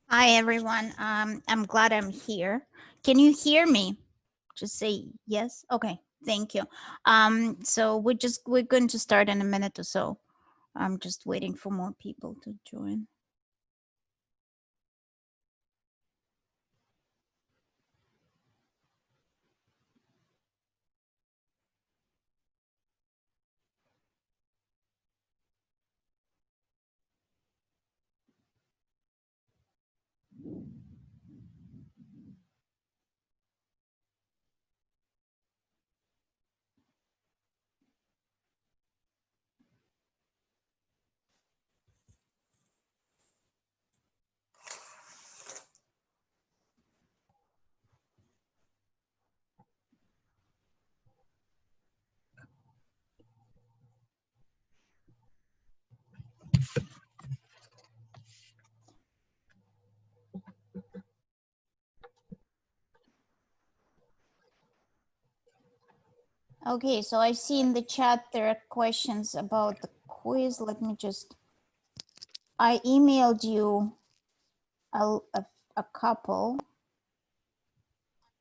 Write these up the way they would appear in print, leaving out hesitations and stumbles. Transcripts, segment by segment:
Hi, everyone. I'm glad I'm here. Can you hear me? Just say yes. Okay, thank you. So we're going to start in a minute or so. I'm just waiting for more people to join. Okay, so I see in the chat there are questions about the quiz. Let me just, I emailed you a couple.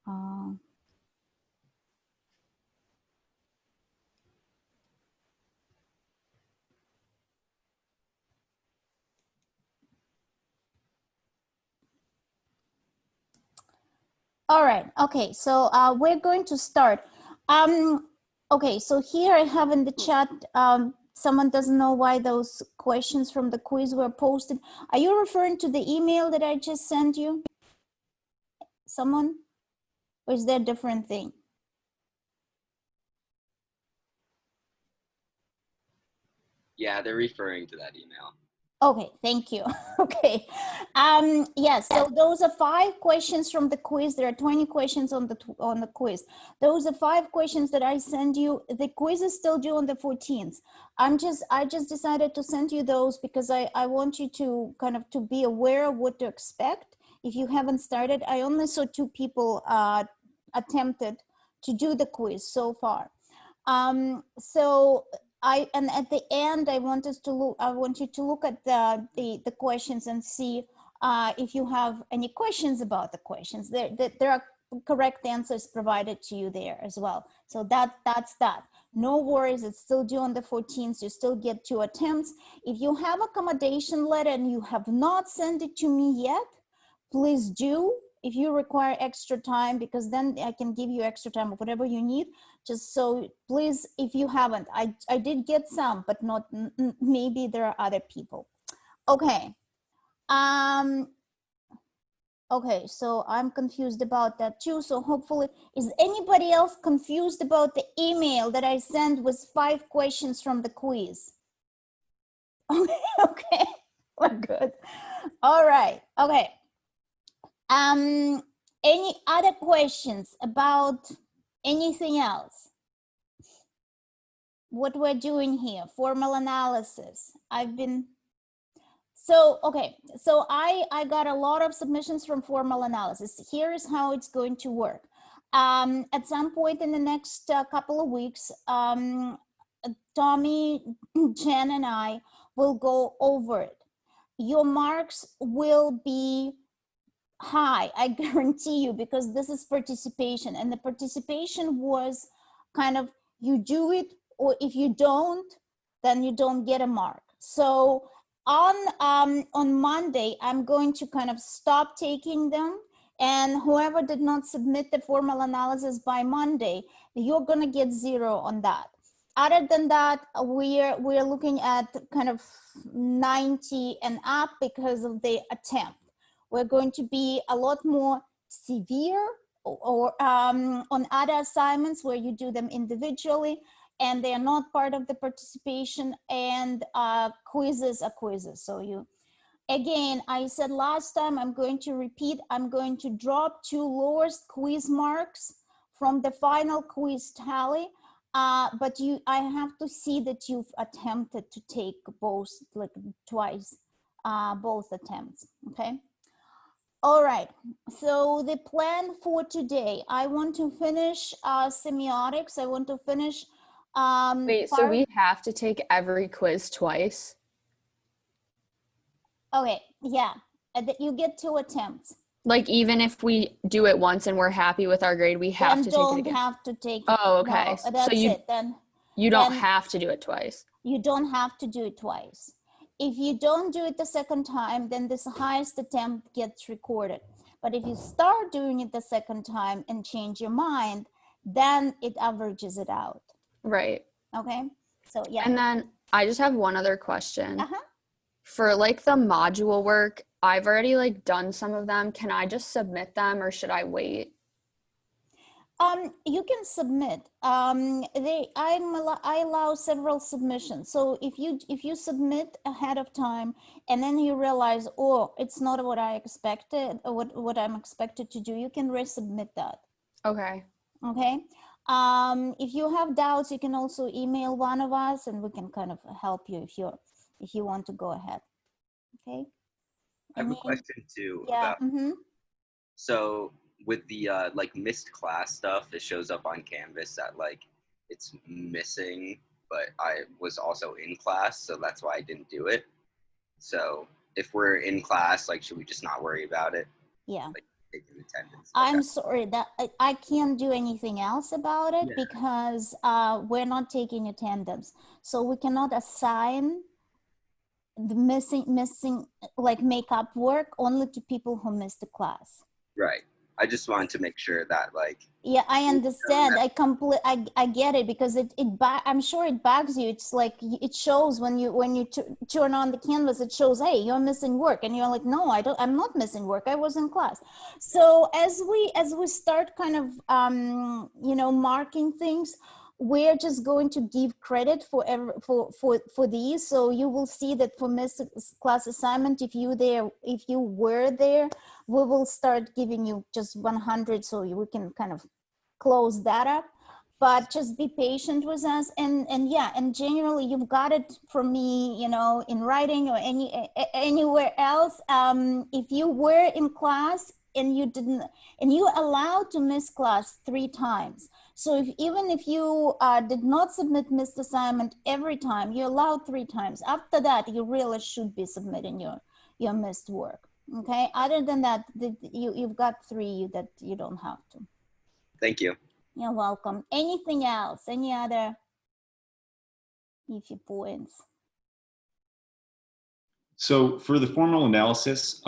Uh, All right. Okay. So we're going to start. Okay. So here I have in the chat, someone doesn't know why those questions from the quiz were posted. Are you referring to the email that I just sent you? Someone? Or is there a different thing? Yeah, they're referring to that email. Okay, thank you. Okay. Yes, so those are 5 questions from the quiz. There are 20 questions on the quiz. Those are 5 questions that I send you. The quiz is still due on the 14th. I just decided to send you those because I want you to kind of to be aware of what to expect. If you haven't started, I only saw 2 people attempted to do the quiz so far. So and at the end, I want you to look at the questions and see if you have any questions about the questions. There are correct answers provided to you there as well. So that's that. No worries, it's still due on the 14th. You still get 2 attempts. If you have accommodation letter and you have not sent it to me yet, please do. If you require extra time, because then I can give you extra time of whatever you need. Just so please, if you haven't, I did get some, but not, maybe there are other people. Okay. Okay, so I'm confused about that too. So hopefully, is anybody else confused about the email that I sent with 5 questions from the quiz? Okay, we're good. All right, okay. Any other questions about anything else? What we're doing here, formal analysis. Okay, so I got a lot of submissions from formal analysis. Here is how it's going to work. At some point in the next couple of weeks, Tommy, Jen, and I will go over it. Your marks will be high, I guarantee you, because this is participation, and the participation was kind of, you do it, or if you don't, then you don't get a mark. So on Monday, I'm going to kind of stop taking them, and whoever did not submit the formal analysis by Monday, you're going to get 0 on that. Other than that, we're looking at kind of 90 and up because of the attempt. We're going to be a lot more severe or on other assignments where you do them individually and they are not part of the participation, and quizzes are quizzes. So you, again, I said last time, I'm going to repeat, I'm going to drop 2 lowest quiz marks from the final quiz tally. But I have to see that you've attempted to take both, like twice, both attempts, okay? All right, so the plan for today, I want to finish semiotics. I want to finish. Wait, so we have to take every quiz twice? Okay, yeah. That you get 2 attempts. Like even if we do it once and we're happy with our grade, we have to take it again. Don't have to take it. Oh, okay. No, that's so it. Then you don't have to do it twice. You don't have to do it twice. If you don't do it the second time, then this highest attempt gets recorded. But if you start doing it the second time and change your mind, then it averages it out. Right. Okay. So yeah. And then I just have one other question. For like the module work, I've already like done some of them. Can I just submit them or should I wait? You can submit. I allow several submissions. So if you submit ahead of time and then you realize, oh, it's not what I expected, or what I'm expected to do, you can resubmit that. Okay. Okay. If you have doubts, you can also email one of us and we can kind of help you if you want to go ahead. Okay. I have a question too. Yeah. About, so with the like missed class stuff, it shows up on Canvas that like it's missing, but I was also in class, so that's why I didn't do it. So if we're in class, like, should we just not worry about it? Yeah. Like taking attendance. I'm sorry that I can't do anything else about it because we're not taking attendance, so we cannot assign the missing like makeup work only to people who missed the class. Right. I just wanted to make sure that like. Yeah, I understand. I get it because I'm sure it bugs you. It's like it shows when you turn on the Canvas, it shows, hey, you're missing work, and you're like, no, I'm not missing work. I was in class. So as we start kind of marking things, we're just going to give credit for these. So you will see that for missed class assignment, if you were there, we will start giving you just 100 so we can kind of close that up. But just be patient with us, and generally you've got it from me, in writing or anywhere else. If you were in class and you allowed to miss class 3 times. So even if you did not submit missed assignment every time, you're allowed 3 times. After that, you really should be submitting your missed work. Okay. Other than that, you've got 3 that you don't have to. Thank you. You're welcome. Anything else? Any other iffy points? So for the formal analysis,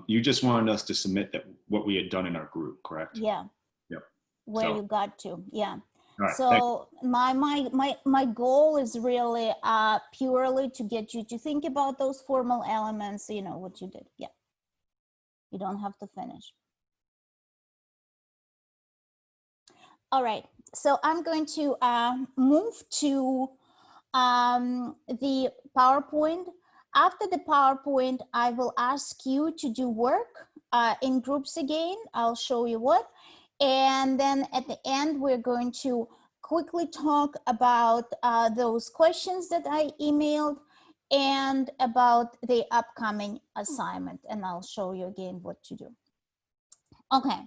you just wanted us to submit what we had done in our group, correct? Yeah. Yep. Where you got to, yeah. Right, so my goal is really purely to get you to think about those formal elements, what you did. Yeah. You don't have to finish. All right. So I'm going to move to the PowerPoint. After the PowerPoint, I will ask you to do work in groups again. I'll show you what. And then at the end, we're going to quickly talk about those questions that I emailed and about the upcoming assignment. And I'll show you again what to do. Okay,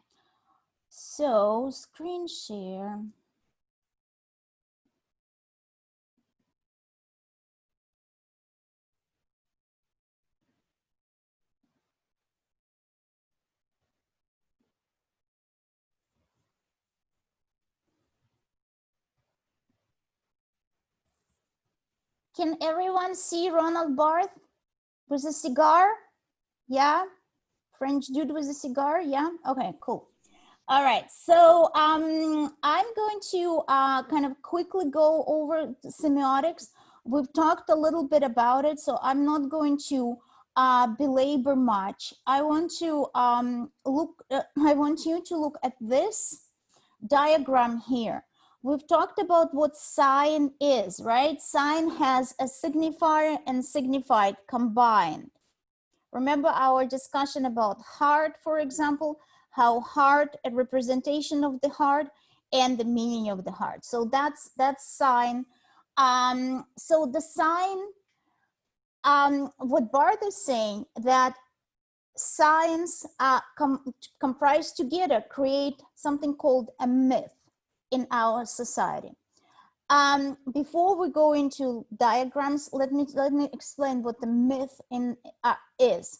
so screen share. Can everyone see Ronald Barth with a cigar? Yeah, French dude with a cigar. Yeah, okay, cool. All right, so I'm going to kind of quickly go over the semiotics. We've talked a little bit about it, so I'm not going to belabor much. I want to I want you to look at this diagram here. We've talked about what sign is, right? Sign has a signifier and signified combined. Remember our discussion about heart, for example, how heart, a representation of the heart and the meaning of the heart. So that's sign. So the sign, what Barth is saying, that signs comprised together create something called a myth in our society. Before we go into diagrams, let me explain what the myth is.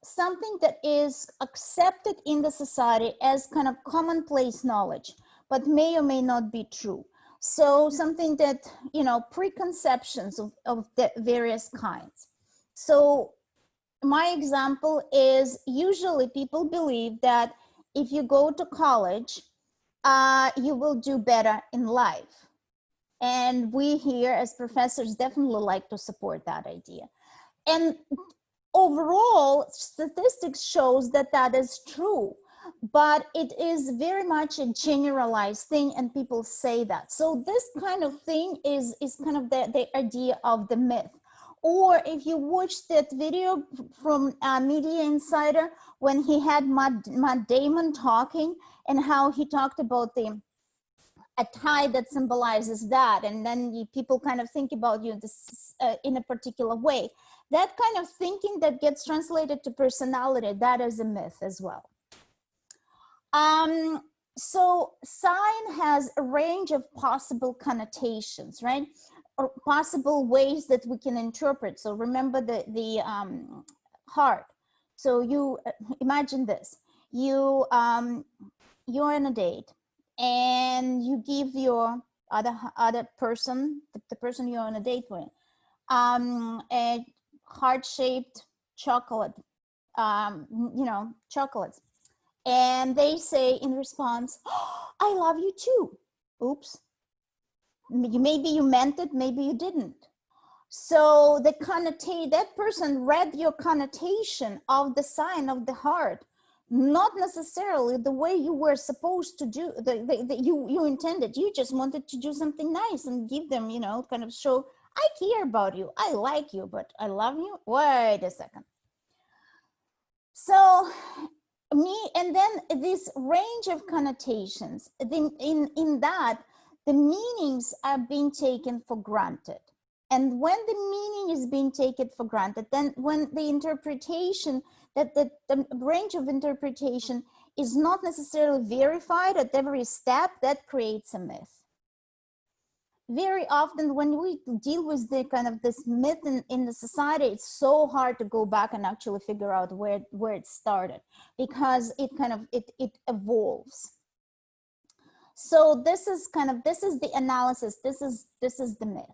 something that is accepted in the society as kind of commonplace knowledge, but may or may not be true. So something that, you know, preconceptions of the various kinds. So my example is usually people believe that if you go to college, you will do better in life. And we here as professors definitely like to support that idea. And overall, statistics shows that that is true, but it is very much a generalized thing, and people say that. So this kind of thing is kind of the idea of the myth. Or if you watch that video from Media Insider, when he had Matt Damon talking, and how he talked about a tie that symbolizes that, and then people kind of think about you this in a particular way. That kind of thinking that gets translated to personality, that is a myth as well. So sign has a range of possible connotations, right? Or possible ways that we can interpret. So remember the heart. So you imagine this: you're on a date, and you give your other person, the person you're on a date with, a heart-shaped chocolate, you know, chocolates, and they say in response, oh, "I love you too." Oops. Maybe you meant it, maybe you didn't. So the connotation, that person read your connotation of the sign of the heart, not necessarily the way you were supposed to do, you intended. You just wanted to do something nice and give them, you know, kind of show, I care about you, I like you, but I love you. Wait a second. So and then this range of connotations, in that the meanings are being taken for granted. And when the meaning is being taken for granted, then when the interpretation, that the range of interpretation is not necessarily verified at every step, that creates a myth. Very often when we deal with the kind of this myth in the society, it's so hard to go back and actually figure out where it started, because it kind of, it evolves. So this is the analysis, this is the myth.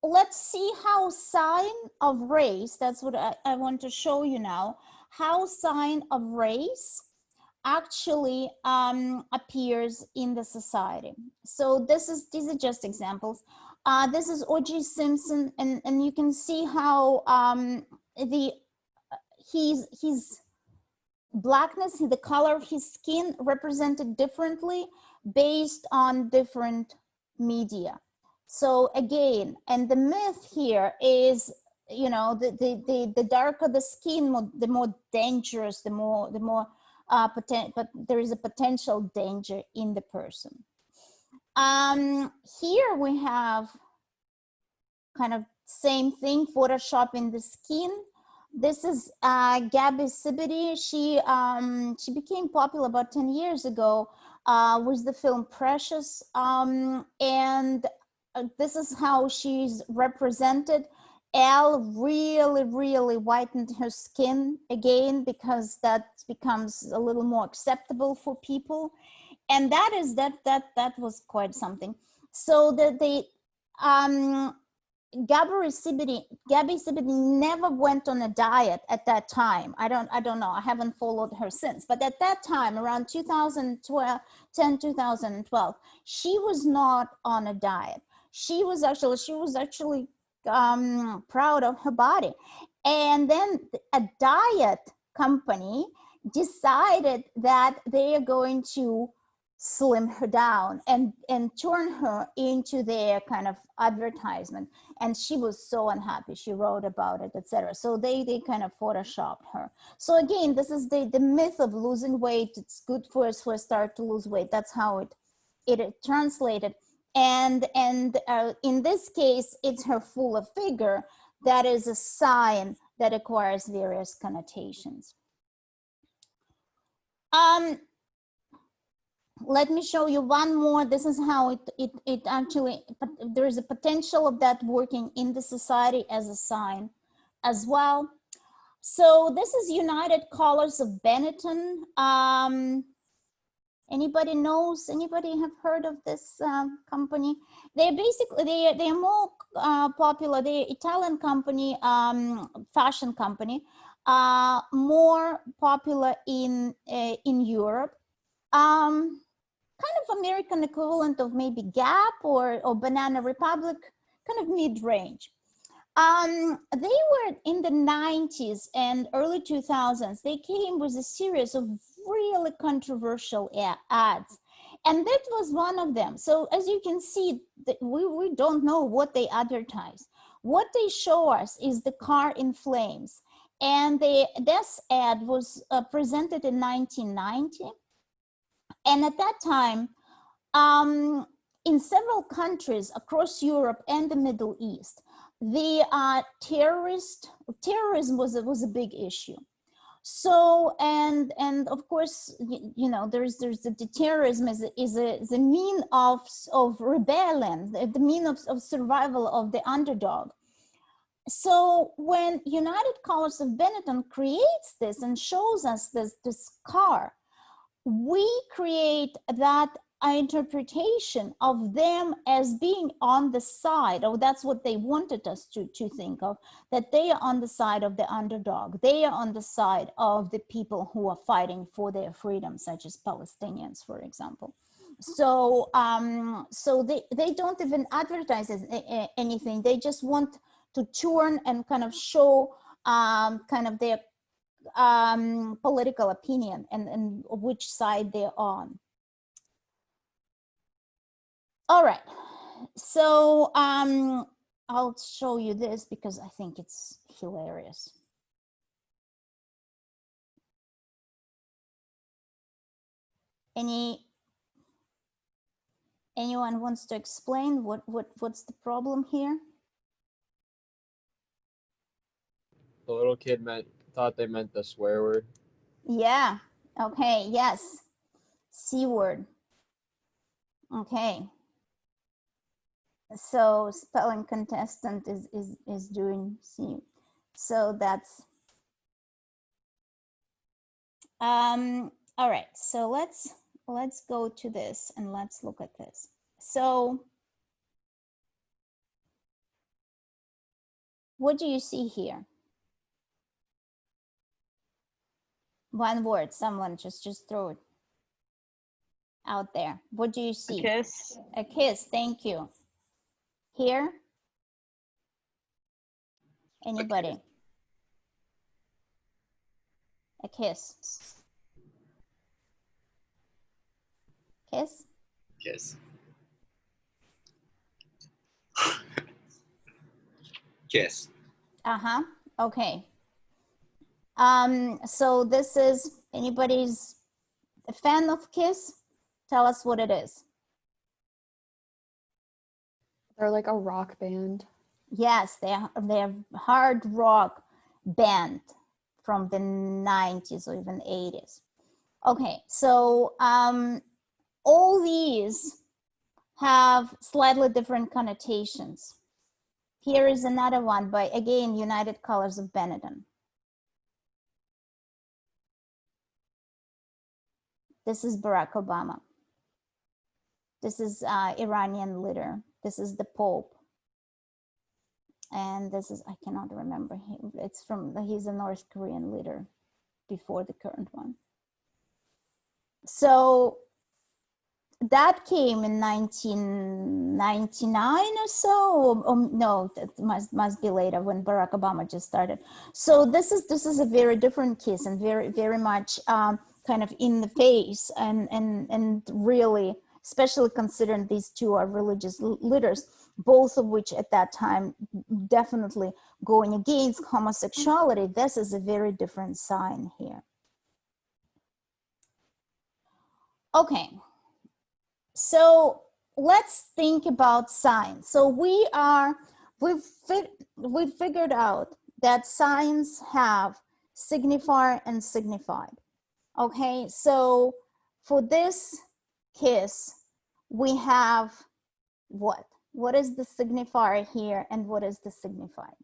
Let's see how sign of race, that's what I want to show you now, how sign of race actually appears in the society. So these are just examples. This is O.J. Simpson, and you can see how his blackness, the color of his skin represented differently based on different media. So again, and the myth here is, you know, the darker the skin, the more dangerous, the more but there is a potential danger in the person. Here we have kind of same thing, Photoshop in the skin. This is Gabby Sibbety. She became popular about 10 years ago with the film Precious, and this is how she's represented. Elle really whitened her skin again, because that becomes a little more acceptable for people, and that was quite something. So Gabby Sibbety never went on a diet at that time. I don't know. I haven't followed her since. But at that time, around 2010, 2012, she was not on a diet. She was actually proud of her body. And then a diet company decided that they are going to slim her down and turn her into their kind of advertisement, and she was so unhappy. She wrote about it, etc. So they kind of photoshopped her. So again, this is the myth of losing weight. It's good for us for a start to lose weight. That's how it translated. And in this case, it's her fuller figure that is a sign that acquires various connotations. let me show you one more. This is how it actually, there is a potential of that working in the society as a sign as well. So this is United Colors of Benetton. Anybody knows, anybody have heard of this company? They're basically, they're more popular, they're Italian company, fashion company, more popular in Europe. Kind of American equivalent of maybe Gap or Banana Republic, kind of mid-range. They were in the 90s and early 2000s, they came with a series of really controversial ads. And that was one of them. So as you can see, we don't know what they advertise. What they show us is the car in flames. And this ad was presented in 1990. And at that time, in several countries across Europe and the Middle East, the terrorism was a big issue. So and of course, you know, there's the terrorism is a mean of rebellion, the mean of survival of the underdog. So when United Colors of Benetton creates this and shows us this car, we create that interpretation of them as being on the side, or that's what they wanted us to think of, that they are on the side of the underdog. They are on the side of the people who are fighting for their freedom, such as Palestinians, for example. So, so they don't even advertise anything. They just want to turn and kind of show kind of their political opinion and which side they're on. All right, so I'll show you this because I think it's hilarious. Anyone wants to explain what's the problem here? The little kid thought they meant the swear word. Yeah, okay, yes, C word. Okay. So spelling contestant is doing C. So that's all right. So let's go to this and let's look at this. So what do you see here? One word. Someone just throw it out there. What do you see? A kiss. A kiss. Thank you. Here? Anybody? A kiss. Kiss? Kiss. Kiss. Uh-huh. Okay. So this is, anybody's a fan of Kiss? Tell us what it is. They're like a rock band. Yes, they're hard rock band from the 90s or even 80s. Okay, so all these have slightly different connotations. Here is another one by, again, United Colors of Benetton. This is Barack Obama. This is Iranian leader. This is the Pope. And this is, I cannot remember him. It's from, he's a North Korean leader before the current one. So that came in 1999 or so. No, that must be later when Barack Obama just started. So this is a very different kiss and very much kind of in the face and really, especially considering these two are religious leaders, both of which at that time definitely going against homosexuality. This is a very different sign here. Okay, so let's think about signs. So we've figured out that signs have signifier and signified. Okay, so for this kiss, we have what? What is the signifier here and what is the signifier?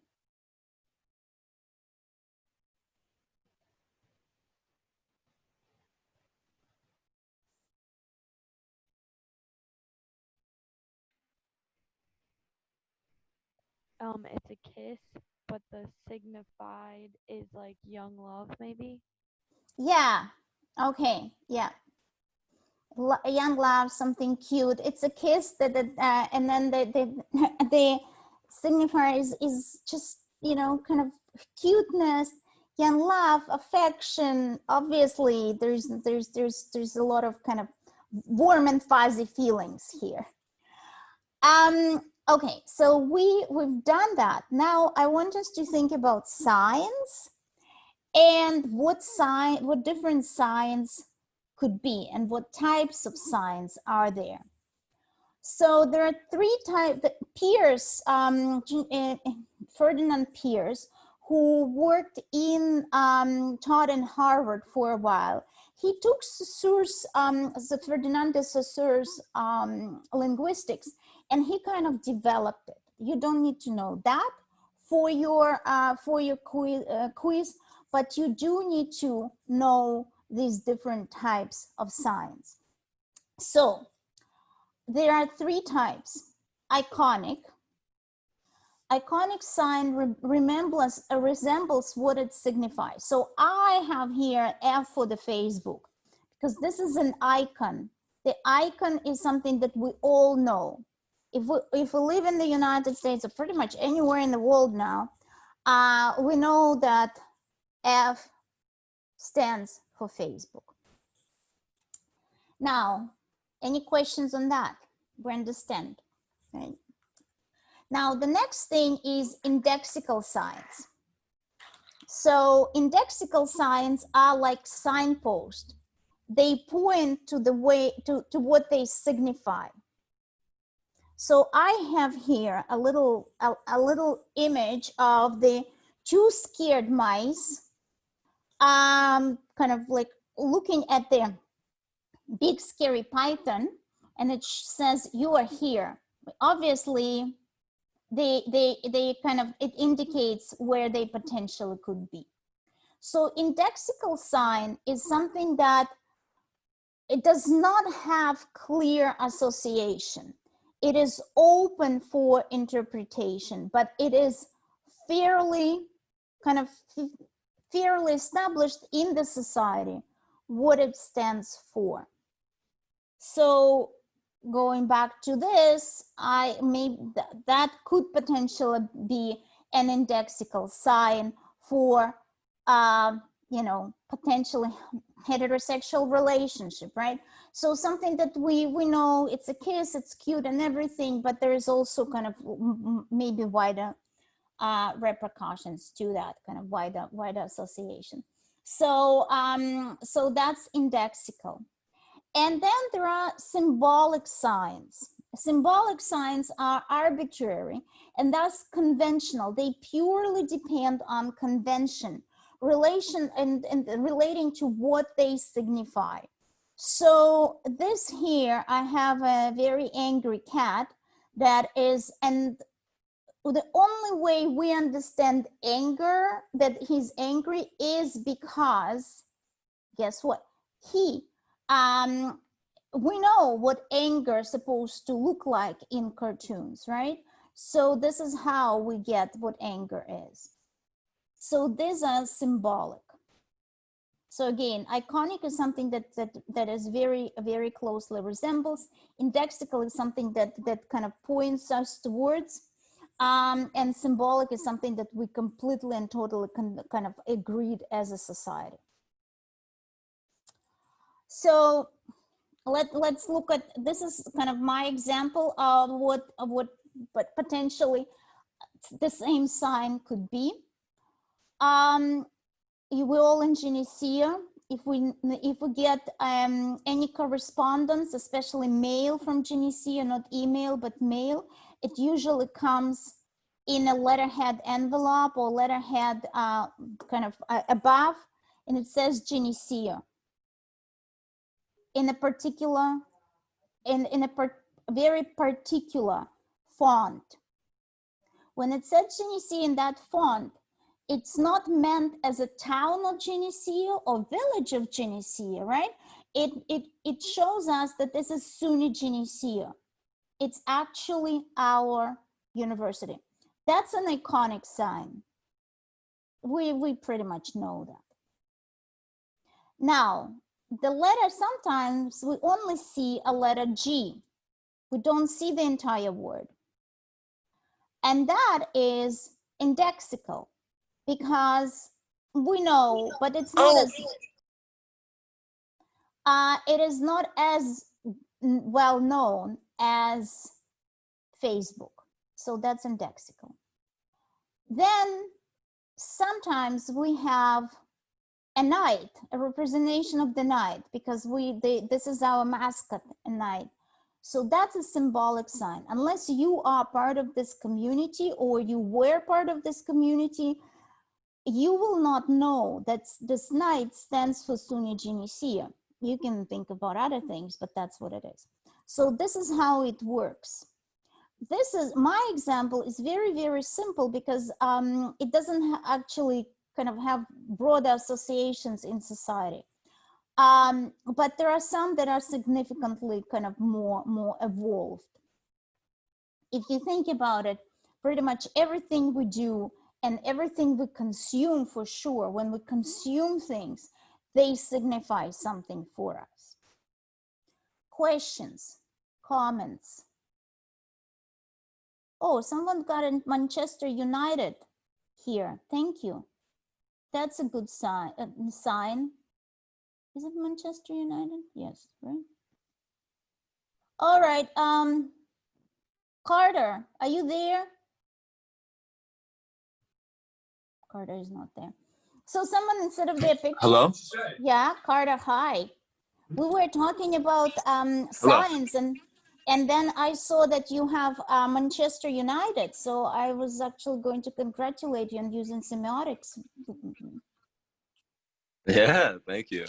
It's a kiss, but the signified is like young love, maybe. Yeah. Okay. Yeah. Young love, something cute. It's a kiss and then the signifier is just, you know, kind of cuteness, young love, affection. Obviously, there's a lot of kind of warm and fuzzy feelings here. Okay, so we've done that. Now I want us to think about signs and what different signs could be and what types of signs are there. So there are three types. Pierce, Ferdinand Pierce, who worked taught in Harvard for a while. He took Saussure's, Ferdinand de Saussure's linguistics, and he kind of developed it. You don't need to know that for your quiz, but you do need to know these different types of signs. So there are three types. Iconic sign resembles what it signifies. So I have here F for the Facebook because this is an icon. The icon is something that we all know. If we live in the United States or pretty much anywhere in the world now, we know that F stands for Facebook. Now, any questions on that? We understand, right? Now, the next thing is indexical signs. So indexical signs are like signposts. They point to the way, to what they signify. So I have here a little image of the two scared mice, kind of like looking at the big scary python, and it says, "You are here." Obviously, they kind of, it indicates where they potentially could be. So indexical sign is something that it does not have clear association. It is open for interpretation, but it is fairly established in the society what it stands for. So going back to this, that could potentially be an indexical sign for, you know, potentially heterosexual relationship, right? So something that we know, it's a kiss, it's cute and everything, but there is also kind of maybe wider repercussions to that, kind of wider association. So so that's indexical. And then there are symbolic signs. Symbolic signs are arbitrary and thus conventional. They purely depend on convention, relation, and relating to what they signify. So this here, I have a very angry cat that is, and the only way we understand anger, that he's angry, is because, guess what? We know what anger is supposed to look like in cartoons, right? So this is how we get what anger is. So these are symbolic. So again, iconic is something that is very closely resembles. Indexical is something that kind of points us towards. And symbolic is something that we completely and totally kind of agreed as a society. So let's look at, this is kind of my example of what but potentially the same sign could be. You will all in Geneseo, if we get any correspondence, especially mail from Geneseo, not email but mail, it usually comes in a letterhead envelope or letterhead kind of above, and it says Geneseo in a particular in a very particular font. When it said Genesee in that font, it's not meant as a town of Genesee or village of Genesee, right? It shows us that this is SUNY Genesee. It's actually our university. That's an iconic sign. We pretty much know that. Now, the letter, sometimes we only see a letter G. We don't see the entire word. And that is indexical, because we know, but it's not as, it is not as well known as Facebook. So that's indexical. Then sometimes we have a knight, a representation of the knight, because this is our mascot, a knight. So that's a symbolic sign. Unless you are part of this community or you were part of this community, you will not know that this knight stands for SUNY Genesee. You can think about other things, but that's what it is. So this is how it works. This is, my example is very, very simple, because it doesn't actually kind of have broader associations in society. But there are some that are significantly kind of more evolved. If you think about it, pretty much everything we do and everything we consume, for sure, when we consume things, they signify something for us. Questions, comments? Oh, someone got in Manchester United here. Thank you. That's a good sign. Is it Manchester United? Yes, right? All right, Carter, are you there? Carter is not there. So someone, instead of their picture. Hello? Yeah, Carter, hi. We were talking about signs, and then I saw that you have Manchester United. So I was actually going to congratulate you on using semiotics. Yeah, thank you.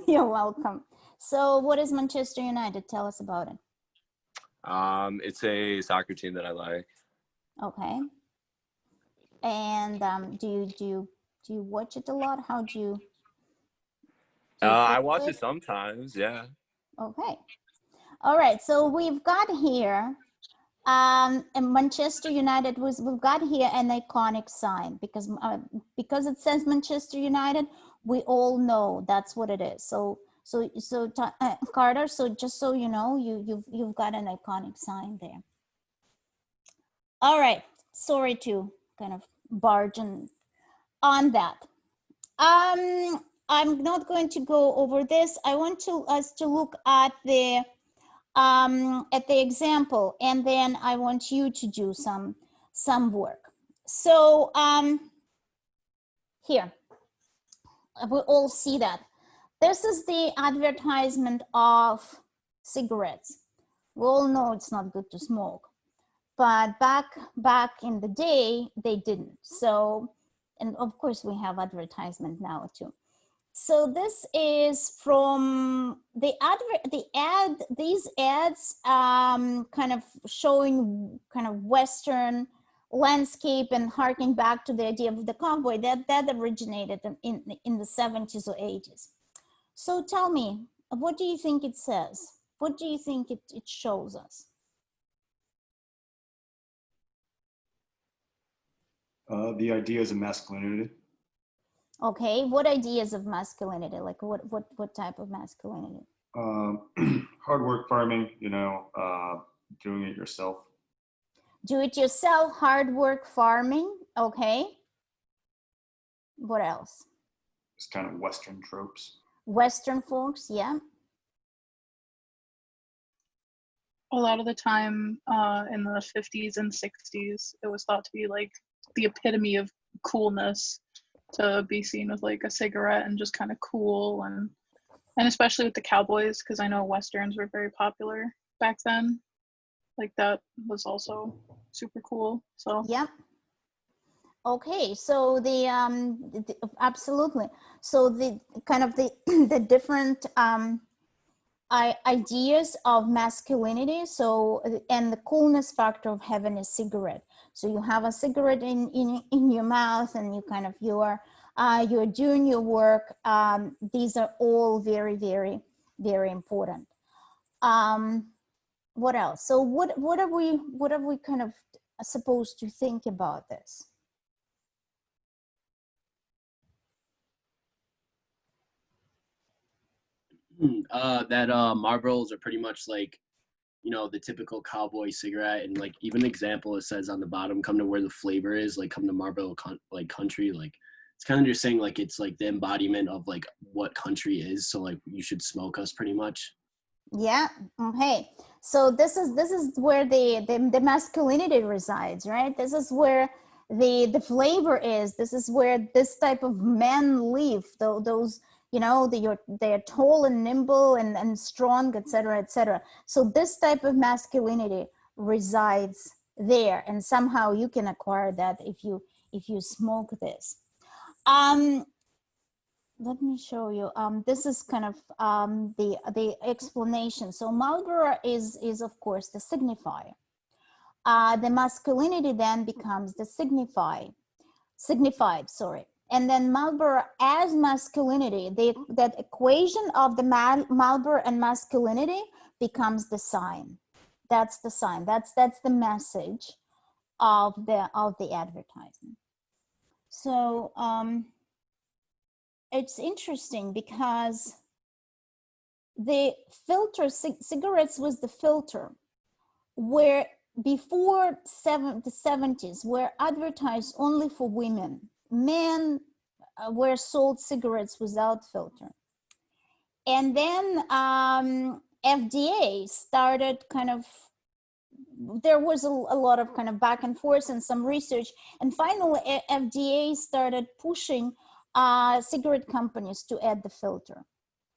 You're welcome. So what is Manchester United? Tell us about it. It's a soccer team that I like. Okay. And do you watch it a lot? How do you I watch it sometimes, yeah. Okay. All right. So we've got here and Manchester United we've got here an iconic sign, because it says Manchester United, we all know that's what it is. So Carter, so just so you know, you've got an iconic sign there. All right, sorry to kind of barge on that. I'm not going to go over this. I want us to look at the example, and then I want you to do some work. So here, we all see that. This is the advertisement of cigarettes. We all know it's not good to smoke, but back in the day, they didn't. So, and of course we have advertisement now too. So this is from the ad, these ads kind of showing kind of Western landscape and harking back to the idea of the cowboy that originated in the 70s or 80s. So tell me, what do you think it says? What do you think it shows us? The ideas of masculinity. Okay, what ideas of masculinity? Like what type of masculinity? Hard work, farming, you know, doing it yourself. Do it yourself, hard work, farming. Okay. What else? It's kind of Western tropes. Western folks, yeah. A lot of the time in the 50s and 60s, it was thought to be like the epitome of coolness to be seen with like a cigarette and just kind of cool, and especially with the cowboys, because I know Westerns were very popular back then. Like that was also super cool. So yep. Okay, so the absolutely. So the kind of the the different ideas of masculinity. So, and the coolness factor of having a cigarette. So you have a cigarette in your mouth, and you kind of, you're doing your work. These are all very, very, very important. What else? So what are we kind of supposed to think about this? That Marlboros are pretty much like, you know, the typical cowboy cigarette, and like even an example, it says on the bottom, come to where the flavor is, like come to Marlboro like country. Like it's kind of just saying like it's like the embodiment of like what country is, so like you should smoke us pretty much. Yeah. Okay. So this is where the masculinity resides, right? This is where the flavor is. This is where this type of men live. Those, you know, they're tall and nimble and strong, etc., etc. So this type of masculinity resides there, and somehow you can acquire that if you smoke this. Let me show you. This is kind of the explanation. So Marlboro is of course the signifier. The masculinity then becomes the signified, sorry. And then Marlboro as masculinity, that equation of the Marlboro and masculinity becomes the sign. That's the sign. That's the message of the advertisement. So it's interesting because the filter, cigarettes was the filter, where before the 70s were advertised only for women. Men were sold cigarettes without filter. And then FDA started kind of, there was a lot of kind of back and forth and some research, and finally FDA started pushing cigarette companies to add the filter.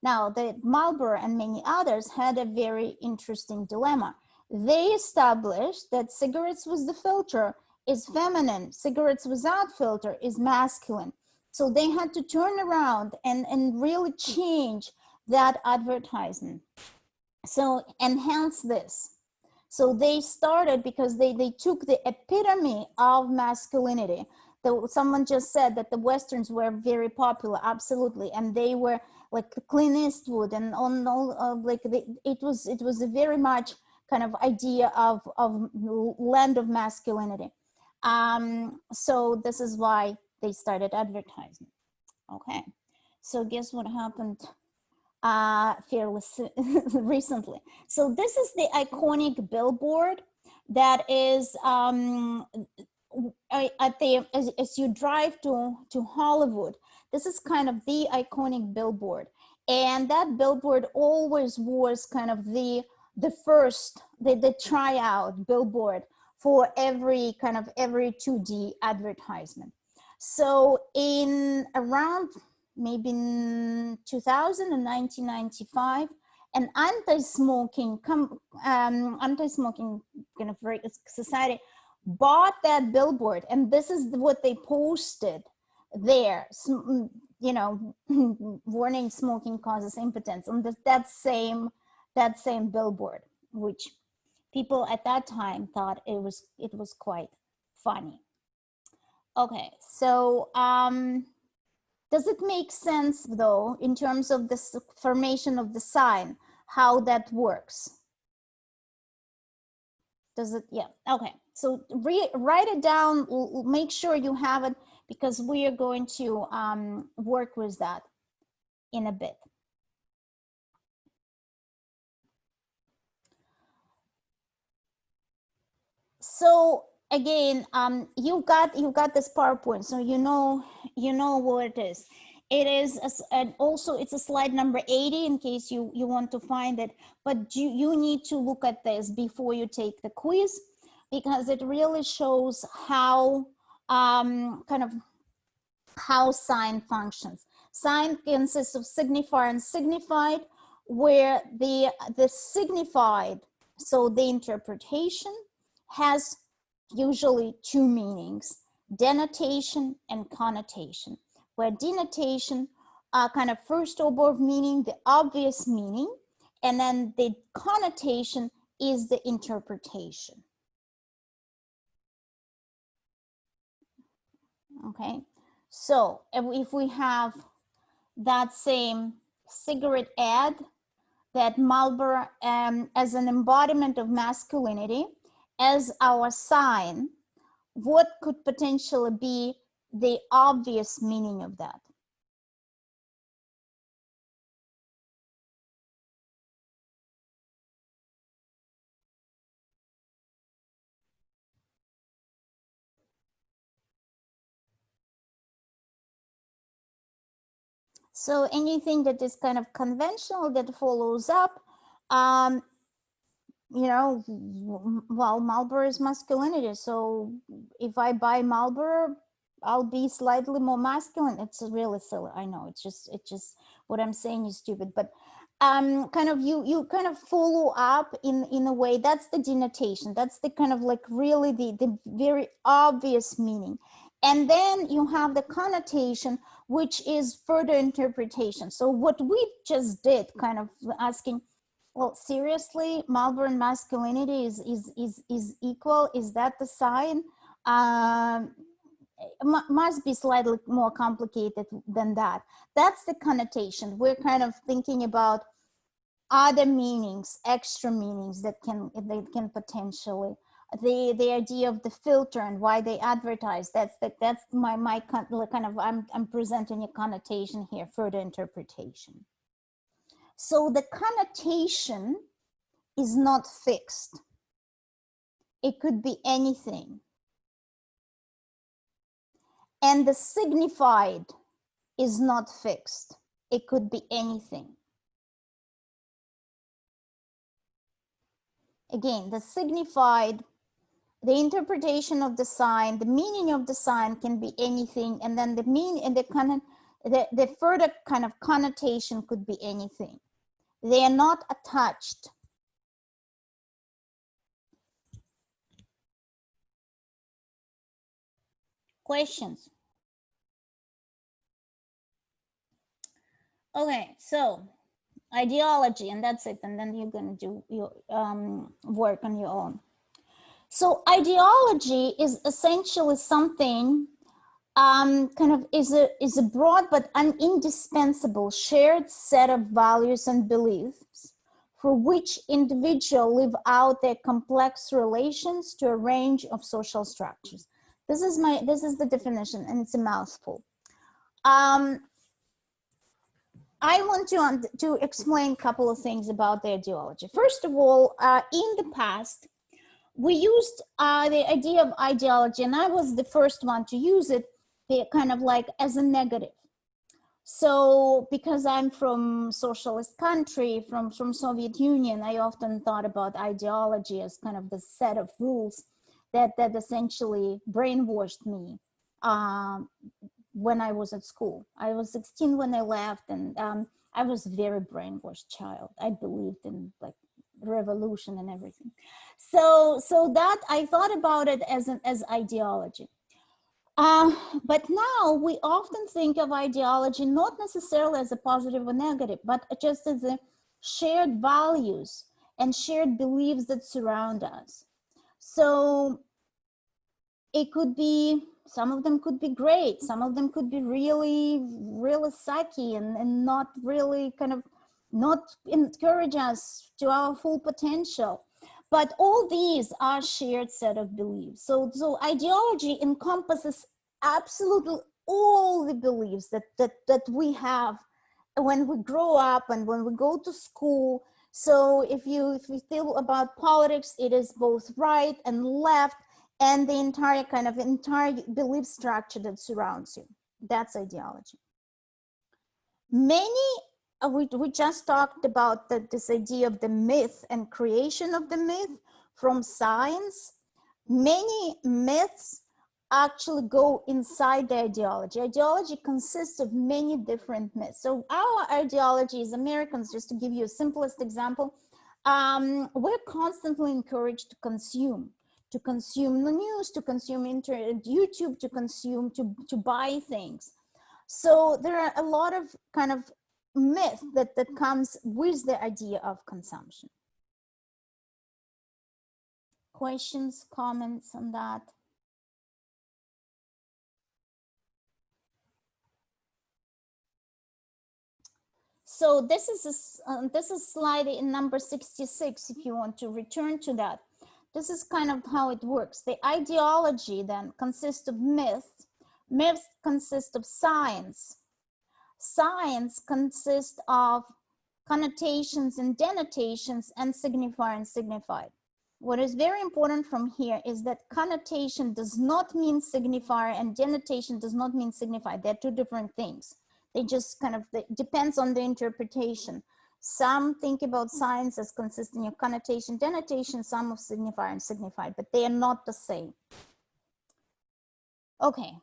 Now, the Marlboro and many others had a very interesting dilemma. They established that cigarettes with the filter is feminine, cigarettes without filter is masculine. So they had to turn around and really change that advertisement. So enhance this. So they started, because they took the epitome of masculinity. Someone just said that the Westerns were very popular, absolutely, and they were like Clint Eastwood and on all like it was a very much kind of idea of land of masculinity. So this is why they started advertising. Okay, so guess what happened fairly recently? So this is the iconic billboard that is as you drive to Hollywood. This is kind of the iconic billboard, and that billboard always was kind of the first, the tryout billboard for every 2D advertisement. So in around maybe in 2000 and 1995, an anti-smoking kind of society bought that billboard, and this is what they posted there, you know, warning smoking causes impotence, on that same billboard, which people at that time thought it was quite funny. Okay, so does it make sense though, in terms of this formation of the sign, how that works? Does it? Yeah. Okay. So write it down. Make sure you have it, because we are going to work with that in a bit. So again, you got this PowerPoint, so you know what it is. It is, and also it's a slide number 80 in case you want to find it, but you need to look at this before you take the quiz, because it really shows how kind of how sign functions. Sign consists of signifier and signified, where the signified, so the interpretation, has usually two meanings: denotation and connotation, where denotation kind of first order of meaning, the obvious meaning, And then the connotation is the interpretation. Okay, so if we have that same cigarette ad, that Marlboro as an embodiment of masculinity, as our sign, what could potentially be the obvious meaning of that? So anything that is kind of conventional that follows up, you know, well, Marlboro is masculinity. So if I buy Marlboro, I'll be slightly more masculine. It's really silly. I know it's just what I'm saying is stupid, but kind of you kind of follow up in a way. That's the denotation. That's the kind of like really the very obvious meaning. And then you have the connotation, which is further interpretation. So what we just did, kind of asking, well, seriously, Marlboro and masculinity is equal. Is that the sign? Must be slightly more complicated than that. That's the connotation. We're kind of thinking about other meanings, extra meanings that can potentially, the idea of the filter and why they advertise. That's my kind of I'm presenting a connotation here, further interpretation. So the connotation is not fixed. It could be anything. And the signified is not fixed. It could be anything. Again, the signified, the interpretation of the sign, the meaning of the sign can be anything, and then the meaning and the further kind of connotation could be anything. They are not attached. Questions? Okay, so ideology, and that's it, and then you're going to do your work on your own. So ideology is essentially something kind of is a broad but an indispensable shared set of values and beliefs for which individuals live out their complex relations to a range of social structures. This is the definition, and it's a mouthful. I want to explain a couple of things about the ideology. First of all, in the past, we used the idea of ideology, and I was the first one to use it, kind of like as a negative. So because I'm from socialist country, from Soviet Union, I often thought about ideology as kind of the set of rules that essentially brainwashed me when I was at school. I was 16 when I left, and I was a very brainwashed child. I believed in like revolution and everything. So that I thought about it as ideology. But now we often think of ideology not necessarily as a positive or negative, but just as a shared values and shared beliefs that surround us. So it could be, some of them could be great, some of them could be really, really sucky and not really kind of not encourage us to our full potential. But all these are shared set of beliefs. So ideology encompasses absolutely all the beliefs that we have when we grow up and when we go to school. So if you think about politics, it is both right and left, and the entire belief structure that surrounds you. That's ideology. Many, we just talked about this idea of the myth and creation of the myth from science. Many myths actually go inside the ideology. Ideology consists of many different myths. So our ideology as Americans, just to give you a simplest example, we're constantly encouraged to consume the news, to consume internet, YouTube, to consume, to buy things. So there are a lot of kind of myth that comes with the idea of consumption. Questions, comments on that? So this is slide in number 66, if you want to return to that. This is kind of how it works. The ideology then consists of myth. Myths consist of science. Science consists of connotations and denotations and signifier and signified. What is very important from here is that connotation does not mean signifier and denotation does not mean signified. They're two different things. They just kind of, it depends on the interpretation. Some think about science as consisting of connotation, denotation, some of signifier and signified, but they are not the same. Okay,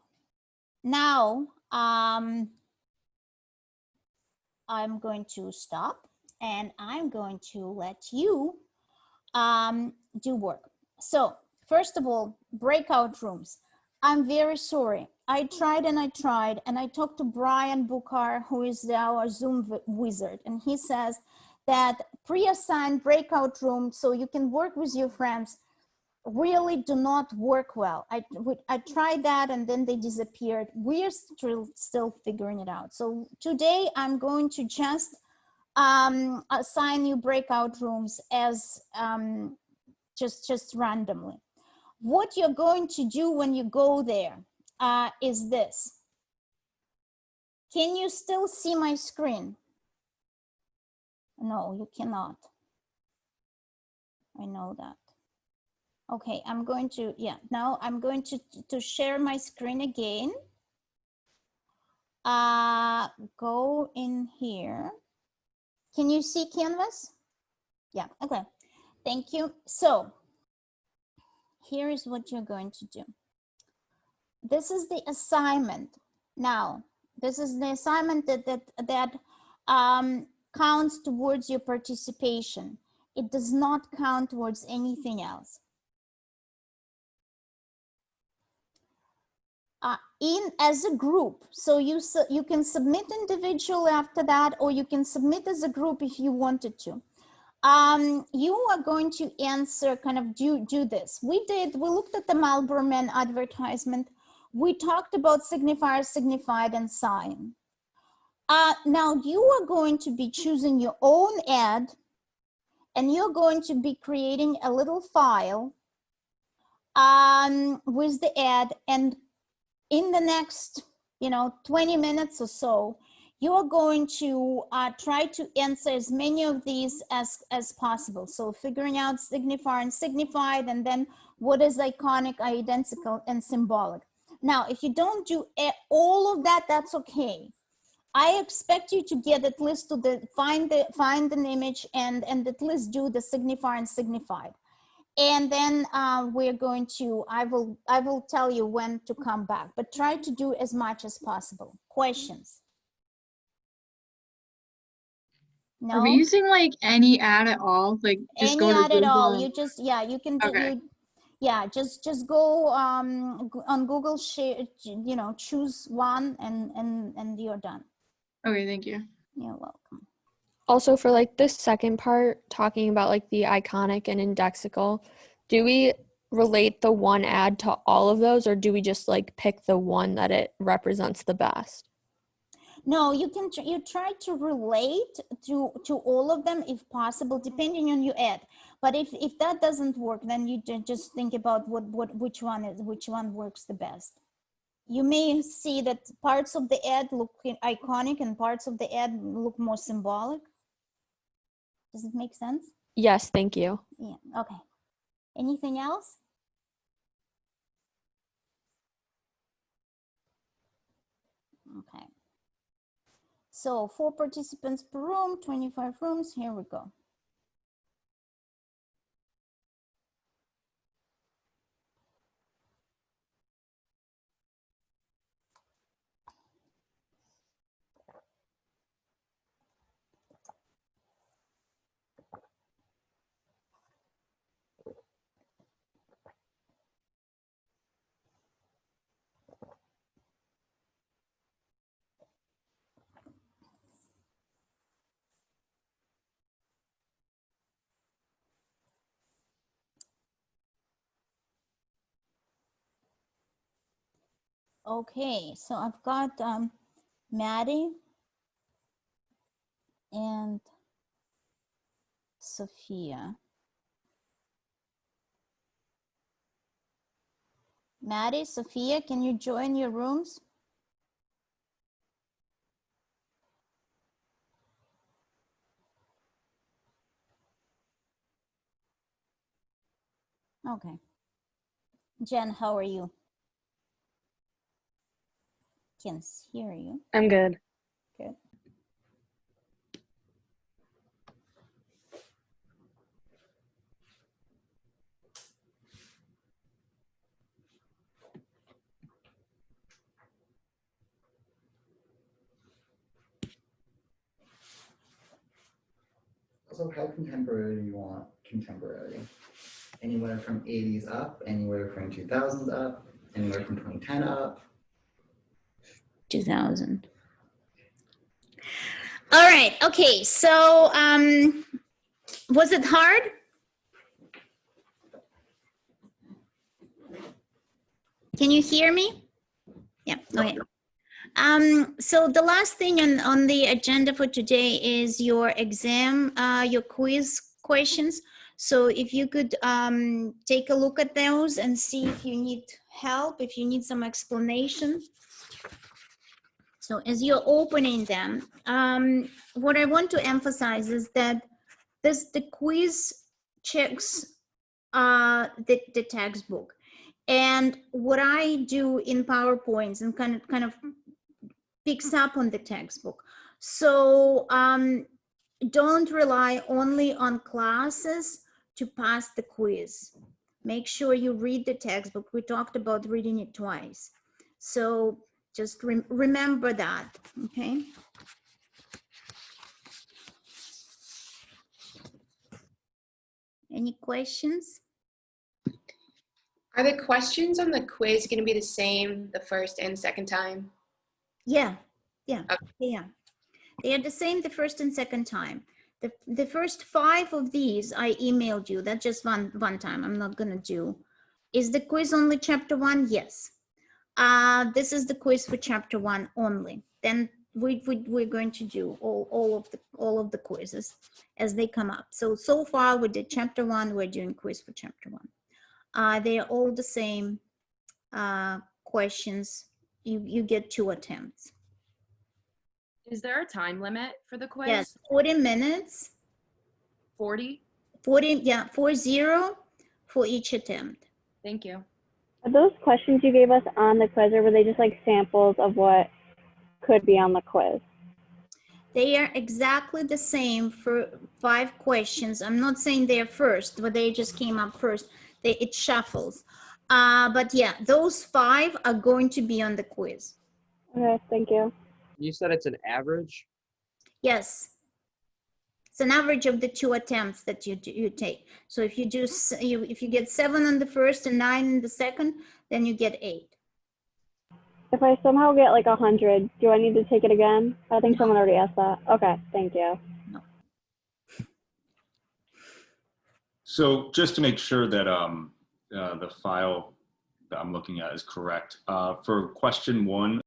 now I'm going to stop and I'm going to let you do work. So first of all, breakout rooms. I'm very sorry. I tried and I talked to Brian Bukhar, who is our Zoom wizard, and he says that pre-assigned breakout room so you can work with your friends really do not work well. I tried that and then they disappeared. We're still figuring it out. So today I'm going to just assign you breakout rooms as just randomly. What you're going to do when you go there is this. Can you still see my screen? No, you cannot. I know that. Okay, I'm going to, yeah, now I'm going to share my screen again. Go in here. Can you see Canvas? Yeah, okay, thank you. So here is what you're going to do. This is the assignment. Now, this is the assignment that counts towards your participation. It does not count towards anything else. As a group, so you can submit individually after that, or you can submit as a group if you wanted to. You are going to answer, kind of do this. We looked at the Marlboro Man advertisement. We talked about signifier, signified, and sign. Now you are going to be choosing your own ad, and you're going to be creating a little file with the ad, and in the next 20 minutes or so, you are going to try to answer as many of these as possible. So figuring out signifier and signified, and then what is iconic, identical, and symbolic. Now, if you don't do all of that, that's okay. I expect you to get at least to find an image and at least do the signifier and signified. And then we're going to, I will tell you when to come back, but try to do as much as possible. Questions? No? Are we using like any ad at all? Like just Any go to ad at all. Google? You just, yeah, you can do, Okay. yeah, just go on Google, share, choose one and you're done. Okay, thank you. You're welcome. Also, for like this second part, talking about like the iconic and indexical, do we relate the one ad to all of those, or do we just like pick the one that it represents the best? No, you can you try to relate to all of them if possible, depending on your ad. But if that doesn't work, then you just think about which one works the best. You may see that parts of the ad look iconic and parts of the ad look more symbolic. Does it make sense? Yes, thank you. Yeah, okay. Anything else? Okay. So 4 participants per room, 25 rooms, here we go. Okay, so I've got Maddie and Sophia. Maddie, Sophia, can you join your rooms? Okay. Jen, how are you? Can hear you. I'm good. Good. Also, how contemporary do you want contemporary? Anywhere from 80s up, anywhere from 2000s up, anywhere from 2010 up. 2000. All right. Okay. So, was it hard? Can you hear me? Yeah. Okay. So the last thing on the agenda for today is your exam, your quiz questions. So if you could take a look at those and see if you need help, if you need some explanation. So as you're opening them, what I want to emphasize is that the quiz checks the textbook. And what I do in PowerPoints and kind of picks up on the textbook. So don't rely only on classes to pass the quiz. Make sure you read the textbook. We talked about reading it twice. So just remember that, okay? Any questions? Are the questions on the quiz going to be the same the first and second time? Yeah, yeah, yeah. They are the same the first and second time. The first 5 of these I emailed you. That's just one time. I'm not gonna do. Is the quiz only chapter 1? Yes. This is the quiz for chapter 1 only. Then we're going to do all of the quizzes as they come up. So far we did chapter 1. We're doing quiz for chapter 1. They are all the same questions. You get 2 attempts. Is there a time limit for the quiz? Yes, 40 minutes. 40? 40, yeah, 40 for each attempt. Thank you. Are those questions you gave us on the quiz, or were they just like samples of what could be on the quiz? They are exactly the same for 5 questions. I'm not saying they're first, but they just came up first. It shuffles. But yeah, those 5 are going to be on the quiz. Okay, thank you. You said it's an average? Yes. It's an average of the 2 attempts that you take. So if you if you get 7 on the first and 9 in the second, then you get 8. If I somehow get like 100, do I need to take it again? I think someone already asked that. Okay, thank you. No. So just to make sure that the file that I'm looking at is correct, for question 1,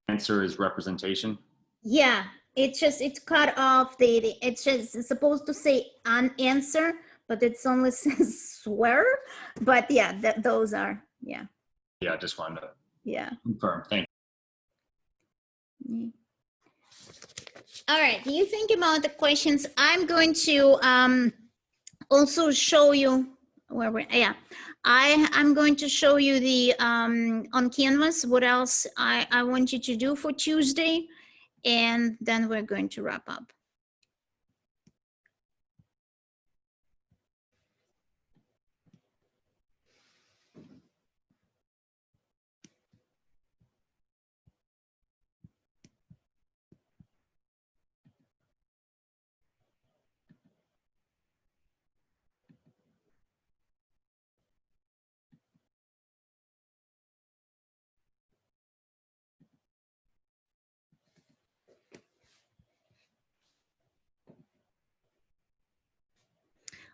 answer is representation. Yeah, it's cut off it's supposed to say an answer, but it's only says swear. But yeah, those are, yeah. Yeah, I just wanted to confirm. Thank you. All right, you think about the questions. I'm going to also show you where I'm going to show you the on Canvas what else I want you to do for Tuesday, and then we're going to wrap up.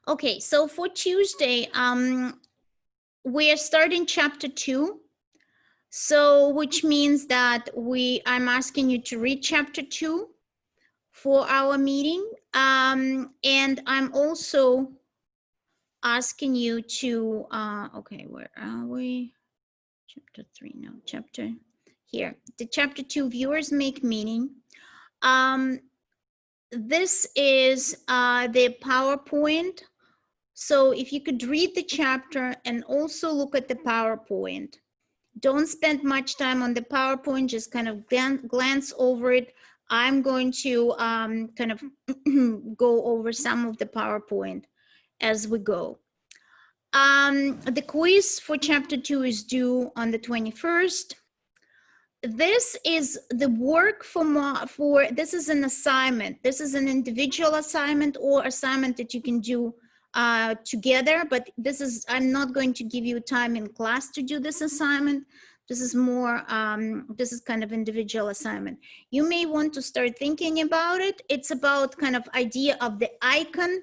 Okay, so for Tuesday, we are starting chapter 2. So, which means that I'm asking you to read chapter 2 for our meeting. And I'm also asking you to, okay, where are we? Chapter 3, no, chapter here. The chapter 2 viewers make meaning. This is the PowerPoint. So if you could read the chapter and also look at the PowerPoint. Don't spend much time on the PowerPoint, just kind of glance over it. I'm going to kind of go over some of the PowerPoint as we go. The quiz for chapter 2 is due on the 21st. This is the work for this is an assignment. This is an individual assignment or assignment that you can do together, but I'm not going to give you time in class to do this assignment. This is more, this is kind of individual assignment. You may want to start thinking about it. It's about kind of idea of the icon.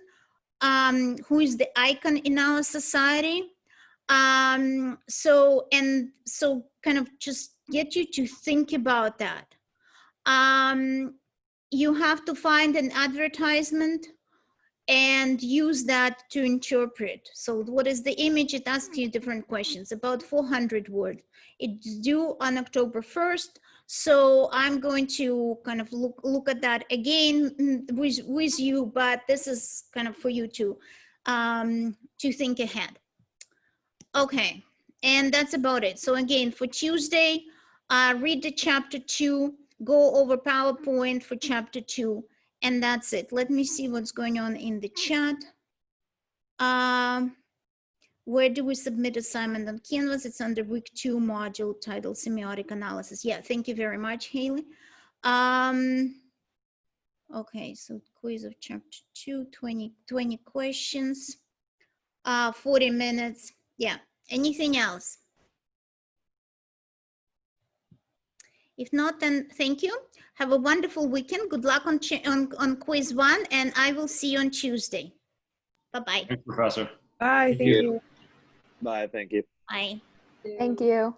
Who is the icon in our society? So kind of just get you to think about that. You have to find an advertisement and use that to interpret. So what is the image? It asks you different questions, about 400 words. It's due on October 1st. So I'm going to kind of look at that again with you, but this is kind of for you to think ahead. Okay, and that's about it. So again, for Tuesday, read the chapter 2, go over PowerPoint for chapter 2, and that's it. Let me see what's going on in the chat. Where do we submit assignment on Canvas? It's under week 2 module titled Semiotic Analysis. Yeah, thank you very much, Haley. Okay, so quiz of chapter 2, 20 questions, 40 minutes. Yeah, anything else? If not, then thank you. Have a wonderful weekend. Good luck on quiz 1, and I will see you on Tuesday. Bye-bye. Thanks, Professor. Bye. Thank you. Bye. Thank you. Bye. Thank you.